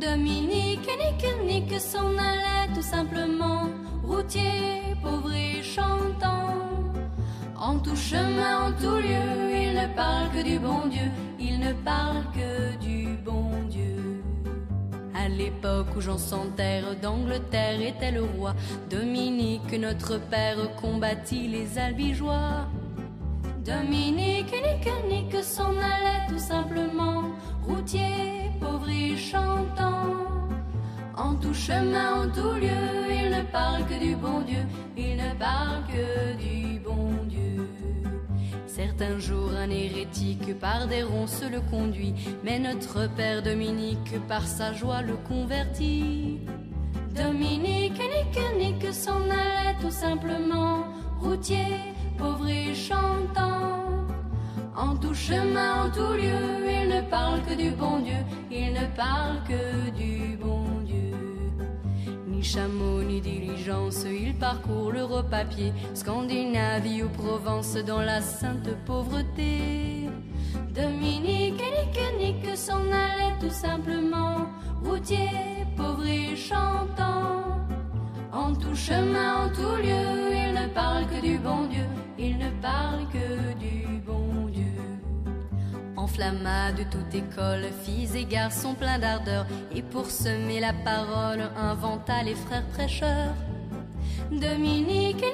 Dominique nique s'en allait tout simplement, routier, pauvre et chantant. En tout chemin, en tout lieu, il ne parle que du bon Dieu, il ne parle que du bon Dieu. À l'époque où Jean sans terre d'Angleterre était le roi, Dominique, notre père, combattit les albigeois. Dominique nique s'en allait tout simplement, routier, pauvre et chantant. En tout chemin, en tout lieu, il ne parle que du bon Dieu, il ne parle que du bon Dieu. Certains jours, un hérétique par des ronces le conduit, mais notre père Dominique par sa joie le convertit. Dominique nique s'en allait tout simplement, routier, pauvre et chantant. En tout chemin, en tout lieu, il ne parle que du bon Dieu, il ne parle que du bon Dieu. Ni chameau, ni diligence, il parcourt l'Europe à pied, Scandinavie ou Provence dans la sainte pauvreté. Dominique nique s'en allait tout simplement, routier, pauvre et chantant. En tout chemin, en tout lieu, il ne parle que du bon Dieu, il ne parle que du bon Dieu. Enflamma de toute école, filles et garçons pleins d'ardeur, et pour semer la parole, inventa les frères prêcheurs. Dominique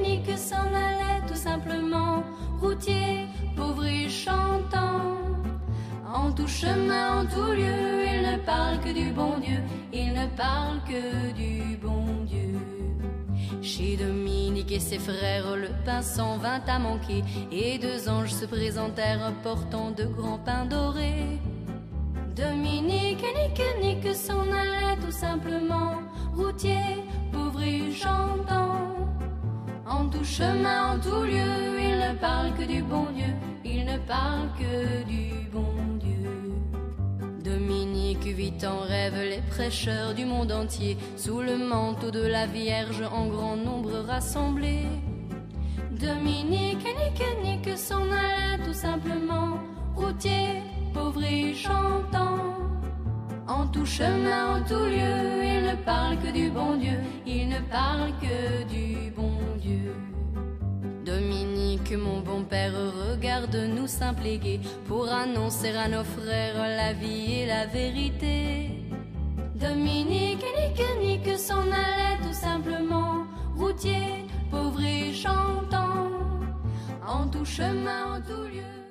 nique s'en allait tout simplement, routier, pauvre et chantant. En tout chemin, en tout lieu, il ne parle que du bon Dieu, il ne parle que du bon Dieu. Chez Dominique et ses frères, le pain s'en vint à manquer, et deux anges se présentèrent portant de grands pains dorés. Dominique nique s'en allait tout simplement, routier, pauvre et chantant. En tout chemin, en tout lieu, il ne parle que du bon Dieu, il ne parle que du bon Dieu. Dominique vit en rêve les prêcheurs du monde entier, sous le manteau de la Vierge en grand nombre rassemblés. Dominique nique s'en allait tout simplement, routier, pauvre et chantant. En tout chemin, en tout lieu, il ne parle que du bon Dieu, il ne parle que du bon Dieu. Dominique, mon bon père, regarde-nous simple et gai, pour annoncer à nos frères la vie et la vérité. Dominique nique s'en allait tout simplement, routier, pauvre et chantant. En tout chemin, en tout lieu.